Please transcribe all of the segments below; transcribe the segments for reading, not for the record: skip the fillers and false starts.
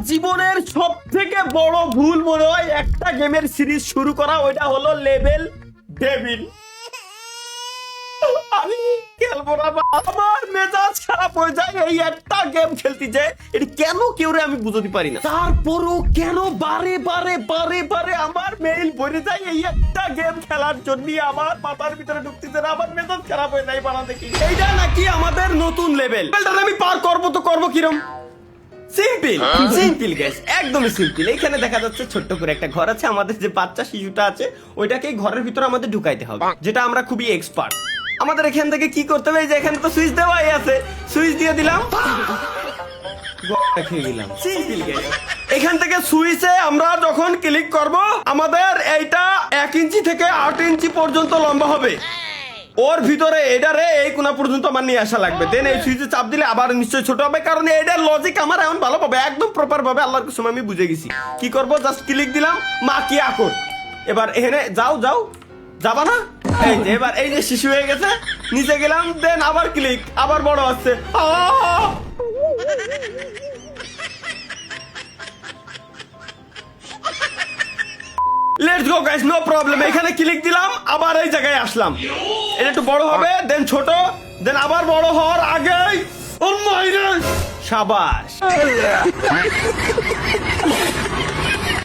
জীবনের সব থেকে বড় ভুল মনে হয় একটা গেমের সিরিজ শুরু করা, ওইটা হলো লেভেল ডেভিল। আমি খেলবো না, আমার মেজাজ খারাপ হয়ে যায় এই একটা গেম খেলতে যায়। এটা কেন কেউ আমি বুঝতে পারি না, তারপরও কেন বারে বারে বারে বারে আমার মেইল ভরে যায় এই একটা গেম খেলার জন্য। আমার মাথার ভিতরে ঢুকতেছে না, আমার মেজাজ খারাপ হয়ে যায় বানা দেখি। এইটা নাকি আমাদের নতুন লেভেল, আমি পার করবো তো করবো কিরম? সিম্পল সিম্পল গাইস, একদমই সিম্পল। এখানে দেখা যাচ্ছে ছোট্ট করে একটা ঘর আছে, আমাদের যে বাচ্চা শিশুটা আছে ওইটাকে ঘরের ভিতরে আমাদের ঢুকাইতে হবে, যেটা আমরা খুবই এক্সপার্ট। আমাদের এখান থেকে কি করতে হবে, যে এখানে তো সুইচ দেওয়াই আছে, সুইচ দিয়ে দিলাম, খেয়ে দিলাম। সিম্পল গাইস, এখান থেকে সুইচে আমরা যখন ক্লিক করব আমাদের এইটা 1 ইঞ্চি থেকে 8 ইঞ্চি পর্যন্ত লম্বা হবে। ওর ভিতরে এটারে এই কোনা পর্যন্ত আমার নিয়ে আসা লাগবে, দেন এই সুইচে চাপ দিলে আবার নিশ্চয়ই ছোট হবে, কারণ এটার লজিক আমার এমন ভালো পাবে, একদম প্রপার ভাবে আল্লাহর কসম আমি বুঝে গেছি। কি করব, জাস্ট ক্লিক দিলাম, মা কি আকর, এবার এখানে যাও যাও, যাবা না? এই যে এবার এই যে শিশু হয়ে গেছে, নিচে গেলাম, দেন আবার ক্লিক, আবার বড় হচ্ছে। Let's go guys, no problem. এখানে ক্লিক দিলাম, আবার এই জায়গায় আসলাম, এটা একটু বড় হবে, দেন ছোট, দেন আবার বড় হওয়ার আগেই ও মাইরে শাবাশ।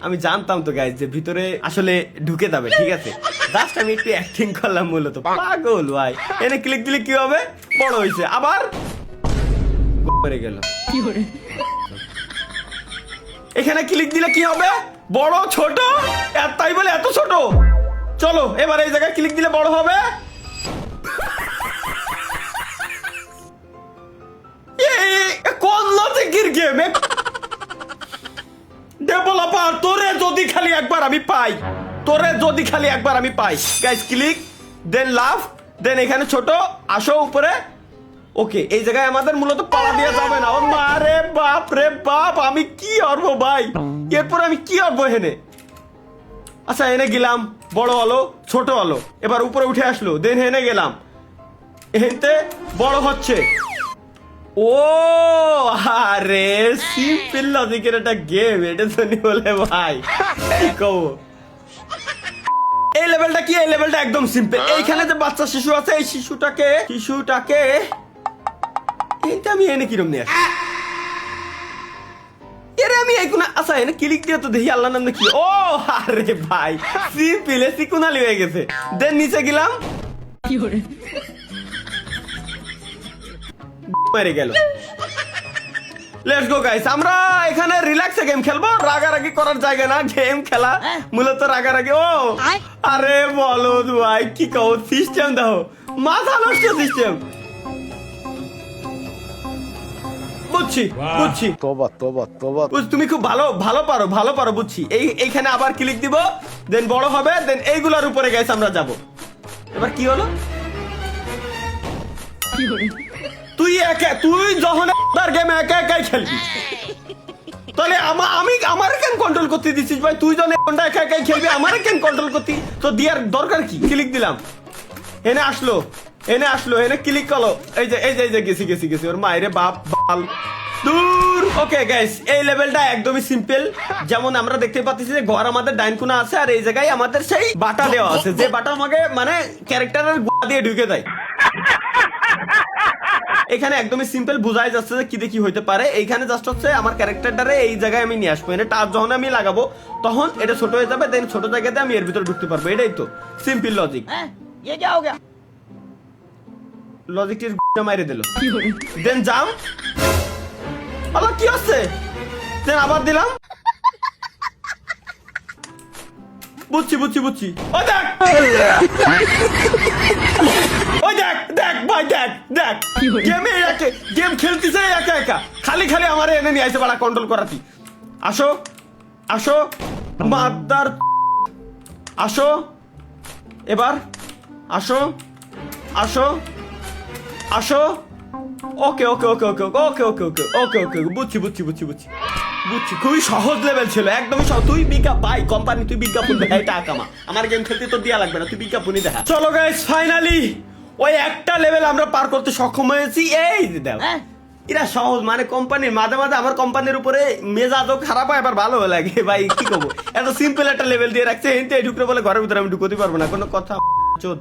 আমি জানতাম তো গাইস যে ভিতরে আসলে ঢুকে যাবে, ঠিক আছে, জাস্ট আমি একটু অ্যাক্টিং করলাম মূলত। পাগল ভাই, এনে ক্লিক দিলে কি হবে, বড় হইছে, আবার পড়ে গেল। এখানে ক্লিক দিলে কি হবে, বড় ছোট, তাই বলে এত ছোট। চলো এবার এই জায়গায় ক্লিক দিলে বড় হবে। কোন লজিকের গেম ডেভেলপার, তোরে যদি খালি একবার আমি পাই, তোরে যদি খালি একবার আমি পাই। গাইস ক্লিক, দেন লাভ, দেন এখানে ছোট, আসো উপরে। ওকে, এই জায়গায় আমাদের মূলত পালা দেওয়া যাবে না। ও মারে বাপ রে বাপ, আমি কি করবো ভাই, এরপর আমি কি করবো এখানে? আচ্ছা এনে গেলাম, বড় হলো, ছোট হলো, এবার উপরে উঠে আসলো, দেন এনে গেলাম, এতে বড় হচ্ছে। ও আরে সিম্পল লজিকের একটা গেম, এটা তো নি বলে ভাই কি কব। এই লেভেলটা কি, এই লেভেলটা একদম সিম্পল। এইখানে যে বাচ্চা শিশু আছে, এই শিশুটাকে এইটা আমি এনে কিরম নিয়ে আসি, এরে আমি এই কোনা, আচ্ছা এনে ক্লিক দিয়ে তো দেখি আল্লাহর নাম কি। ও আরে ভাই সিম্পল, এসি কোনালি হয়ে গেছে, দেন নিচে গেলাম, কি করে মেরে গেল। লেটস গো গাইস, আমরা এখানে রিল্যাক্সে গেম খেলবো, রাগারাগি করার জায়গা না, গেম খেলা মূলত রাগারাগি। ও আরে বলো ভাই কি কও, সিস্টেম দাও, মাথা নষ্ট সিস্টেম। বুঝছি বুঝছি, তোবা তোবা তোবা, তুমি খুব ভালো পারো বুঝছি। এইখানে আবার ক্লিক দিব, দেন বড় হবে, দেন এইগুলোর উপরে গাইস আমরা যাব। এবার কি হলো, তুই যখন গেম একা একাই খেলবি, তাহলে আমার কেন কন্ট্রোল করতে দিছিস ভাই? তুই যখন একা একাই খেলবি, আমার কেন কন্ট্রোল করতে তো দিয়ার দরকার কি? ক্লিক দিলাম, এনে আসলো, এনে ক্লিক করলো, এই যে গেছি ওর মায়েরে বাপ বাল দূর। ওকে গাইস, এই লেভেলটা একদমই সিম্পল। যেমন আমরা দেখতে পাচ্ছি যে ঘর আমাদের ডাইন কোণা আছে, আর এই জায়গায় আমাদের সেই বাটা দেওয়া আছে, যে বাটা আমাকে মানে ক্যারেক্টারের গোয়া দিয়ে ঢুকে দেয়। এখানে একদমই সিম্পল, বোঝাই যাচ্ছে যে কি দেখি হইতে পারে। এইখানে জাস্ট হচ্ছে আমার ক্যারেক্টারটারে এই জায়গায় আমি নিয়ে আসবো, এটা টাচ যখন আমি লাগাবো তখন এটা ছোট হয়ে যাবে, দেন ছোট জায়গাতে আমি এর ভিতরে ঢুকতে পারবো। এটাই তো সিম্পল লজিক। লজিকটির মাইরে দিল, দেন জাম, আবার কি হচ্ছে, দেন আবার দিলাম, বুঝছি। ওই দেখ ভাই, দেখ গেম খেলতেছে একা, খালি আমার এনে নিয়ে আসে বাড়া কন্ট্রোল করাতি। আসো মাদার, আসো এবার, আসো ওকে, বুঝছি। খুবই সহজ লেভেল ছিল, একদমই সহজ। তুই ভাই কোম্পানি, তুই বিজ্ঞাপন দেখা, এটা আকামা, আমার গেম খেলতে তো দেয়া লাগবে না, তুই বিজ্ঞাপনই দেখা। চলো গাইস, ফাইনালি ওই একটা লেভেল আমরা পার করতে সক্ষম হয়েছি। এই দাও এরা সহজ, মানে কোম্পানির মাঝে মাঝে আমার কোম্পানির উপরে মেজাজও খারাপ হয়, আবার ভালো লাগে ভাই, কি করবো, এত সিম্পল একটা লেভেল দিয়ে রাখছে, এনতে ঢুকতে বলে ঘরের ভিতরে আমি ঢুকতে পারবো না, কোনো কথা চোদ।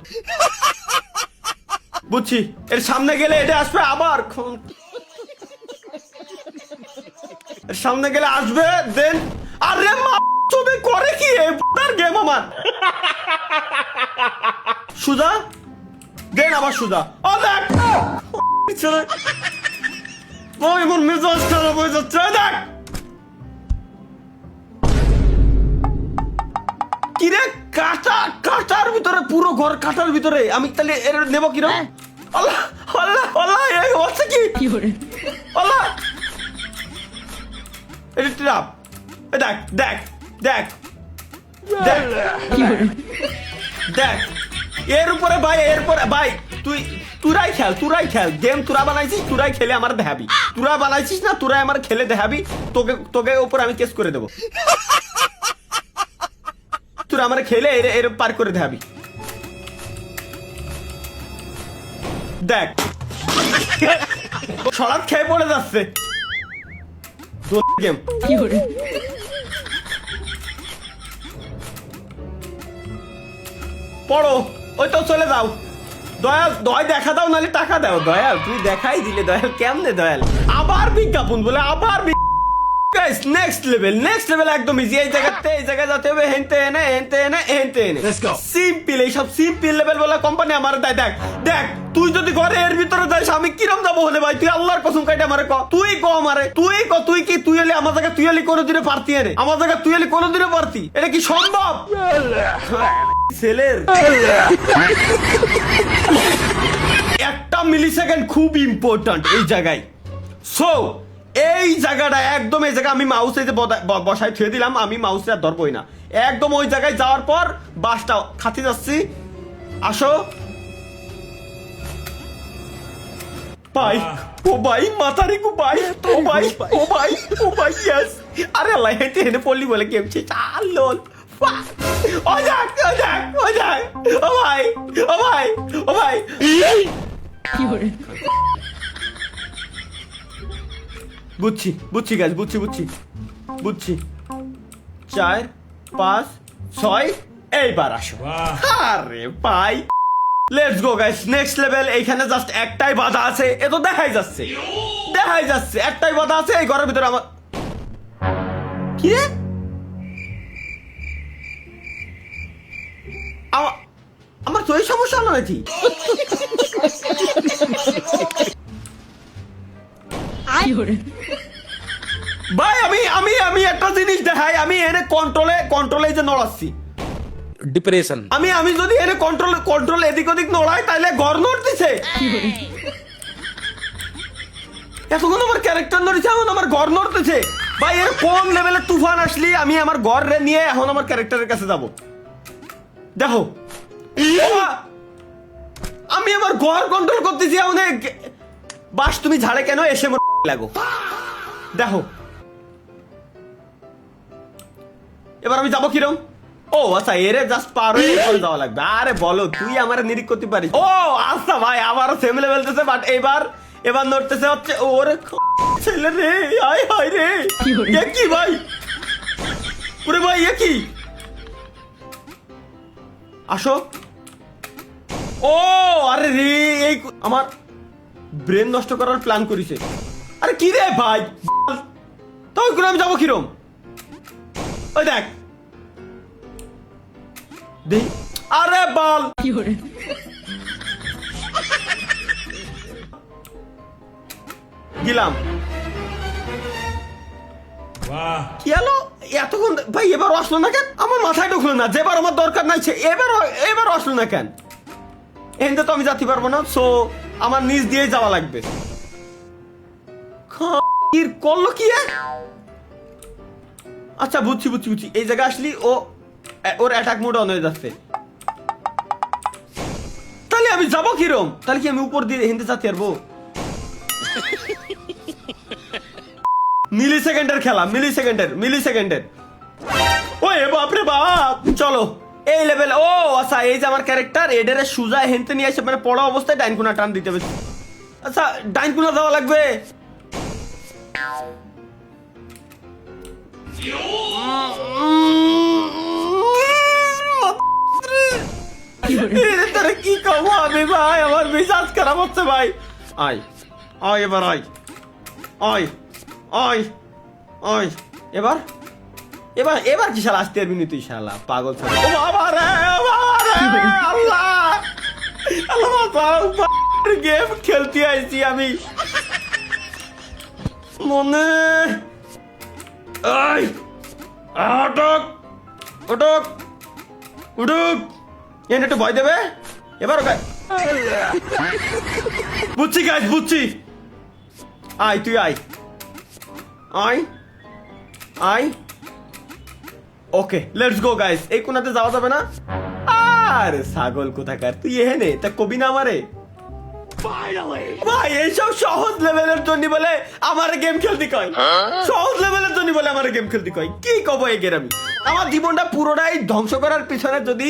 বুঝছি, এর সামনে গেলে এটা আসবে আবার, এর সামনে গেলে আসবে, দেন আরে চোদে করে কি তার গেম আমার সুজা, দেন আবার সুজা, ও দেখ ওই মন মেজাজ খারাপ হয়ে যাচ্ছে, দেখ কিরে কাটার ভিতরে, পুরো ঘর কাটার ভিতরে, আমি তাহলে এর নেবো কিরম? আল্লাহ আল্লাহ আল্লাহ, এই হচ্ছে কি আল্লাহ, এটা ট্রাপ, দেখ দেখ দেখ দেখ দেখ এর উপরে ভাই, এরপরে ভাই তুরাই খেল গেম, তুরা বানাইছিস, তুরাই খেলে আমার দেখাবি, তুরা বানাইছিস না, তুরাই আমার খেলে দেখাবি, তোকে উপর আমি কেস করে দেবো, তুরা আমার খেলে এর পার করে দেখাবি, দেখ সরাত খেয়ে পড়ে যাচ্ছে গেম। পড়ো, ওই তো চলে যাও, দয়াল দয় দেখা দাও, নাহলে টাকা দাও, দয়াল তুই দেখাই দিলে, দয়াল কেমনে দয়াল, আবার বিজ্ঞাপন বলে, আবার নেক্সট লেভেল একদম ইজি, এই জায়গায় যেতে হবে, হেনতে এনে সিম্পল, এইসব সিম্পল লেভেল বলে কোম্পানি আমার দেয়, দেখ দেখ তুই যদি ঘরে এর ভিতরে যাস আমি কিরম যাবো হলে ভাই, তুই আল্লাহর কসম কাইটা আমারে ক, তুই ক আমারে, তুই কি তুই এলে আমার জায়গা, তুই এলি কোনোদিনে পারতি, এনে আমার জায়গা তুই এলি কোনোদিনে পারতি, এটা কি সম্ভব? ছেলের একটা মিলি সেকেন্ড খুব ইম্পর্টেন্ট এই জায়গায়, সো এই জায়গাটা একদম, এই জায়গা আমি মাউস এই যে বসায় থুয়ে দিলাম, আমি মাউসে আর ধরবই না, একদম ওই জায়গায় যাওয়ার পর বাসটা খাতি যাচ্ছি, আসো ভাই, ও ভাই মাথারি কো ভাই, ও ভাই ইয়েস, আরে আল্লাহ হেঁটে হেঁটে পড়লি বলে কেমছে চাল লোল, ও যাক ও ভাই বুঝছি গাছ, বুঝছি 4 5 6 এইবার আসো, আরে ভাই let's go guys, next level. এইখানে জাস্ট একটাই বাধা আছে, এ তো দেখাই যাচ্ছে একটাই বাধা আছে, এই ঘরের ভিতরে আমার কি রে, আমার তো এই সমস্যা হলো নাকি? ভাই আমি একটা জিনিস দেখাই, আমি এনে কন্ট্রোলে যে নড়াচ্ছি, ডিপ্রেশন, আমি যদি এনে কন্ট্রোল এদিক ওদিক নড়াই তাহলে ঘর নড়তেছে, এতক্ষণ আমার ক্যারেক্টার নড়ছে, এখন আমার ঘর নড়তেছে, ভাই এর কোন লেভেলে তুফান আসলি, আমি আমার ঘর নিয়ে এখন আমার ক্যারেক্টারের কাছে যাব, দেখো আমি আমার ঘর কন্ট্রোল করতেছি, এখন বাস তুমি ঝাড়ে কেন এসে লাগো, দেখো এবার আমি যাবো কিরম, ও আচ্ছা এরে জাস্ট পার হয়ে যাওয়া লাগবে, আরে বলো তুই আমার নিরিখ করতে পারিস, ও আচ্ছা ভাই আবারও সেম লেভেল দিতেছে, বাট এবার নড়তেছে হচ্ছে ওরে ছেলে রে, হায় রে, কি ভাই, ওরে ভাই কি, আসো, ও আরে রে, এই আমার ব্রেন নষ্ট করার প্ল্যান করিছে, আরে কি রে ভাই, তাও আমি যাবো কিরম, ওই দেখ আরে বল গেলাম, কি হলো এতক্ষণ ভাই, এবার আসলো না কেন, আমার মাথায় ঢুকলো না, যেবার আমার দরকার নাই এবার আসলো না কেন, এখানে তো আমি যেতে পারবো না, সো আমার নিজ দিয়ে যাওয়া লাগবে, করলো কি, আচ্ছা বুঝছি এই জায়গায় আসলি ওর অ্যাটাক মোড অন হয়ে যাচ্ছে, তাহলে আমি যাবো কিরম, তাহলে কি আমি উপর দিয়ে হিন্দে যেতে পারবো, মিলি সেকেন্ডের ওই বাপরে বাপ, চলো এই লেভেল, ও আচ্ছা এই যে আমার ক্যারেক্টার এডারে সুজা হেনতে নিয়ে আসে, মানে পড়া অবস্থায় ডাইন কোনা টান দিতে হবে, আচ্ছা ডাইন কোনা যাওয়া লাগবে, তোরে কি কব আমি ভাই, আমার মেজাজ খারাপ হচ্ছে ভাই। আয় আয় এবার আয় আয় আয় আয় এবার এবার এবার কি শালা আসতে পারবি না তুই শালা পাগল ছেলে। ও বাবা রে, ও বাবা রে, আল্লাহ আল্লাহ বাঁচাও, গেম খেলতে আইছি আমি মনে। আয় আটক উঠুক উঠুক, এনে একটু ভয় দেবে এবার। ওকে বুঝছি গাইস, বুঝছি। আয় তুই আয় আয় আয়। Okay let's go guys. এই কোনাতে যাওয়া যাবে না। আরে ছাগল কোথাকার, তুই এখানে তা কবি না আমারে ভাই। এইসব সহজ লেভেলের জন্য বলে আমার গেম খেলতে কয়, সহজ লেভেলের জন্য বলে আমার গেম খেলতে কয়। কি কব এই গেম, আমার জীবনটা পুরোটাই ধ্বংস করার পিছনে যদি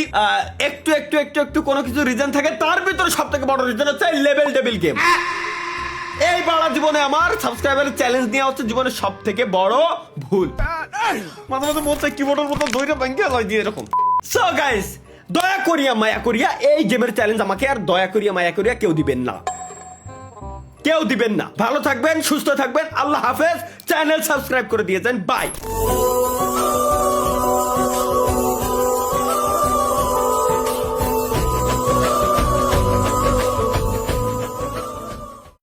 একটু একটু একটু একটু কোনো কিছু রিজন থাকে, তার ভিতরে সব থেকে বড় রিজন হচ্ছে লেভেল ডেবিল গেম। এই বাড়া জীবনে আমার সাবস্ক্রাইবারের চ্যালেঞ্জ নেওয়া হচ্ছে জীবনের সব থেকে বড় ভুল। মাঝে মাঝে মধ্যে কিবোর্ডের মতো দইটা ভেঙে লয় দিয়ে এরকম। সো গাইস, দয়া করিয়া মায়া করিয়া এই গেমের চ্যালেঞ্জ আমাকে আর দয়া করিয়া মায়া করিয়া কেউ দিবেন না, কেউ দিবেন না। ভালো থাকবেন, সুস্থ থাকবেন, আল্লাহ হাফেজ। চ্যানেল সাবস্ক্রাইব করে দিয়েছেন, বাই।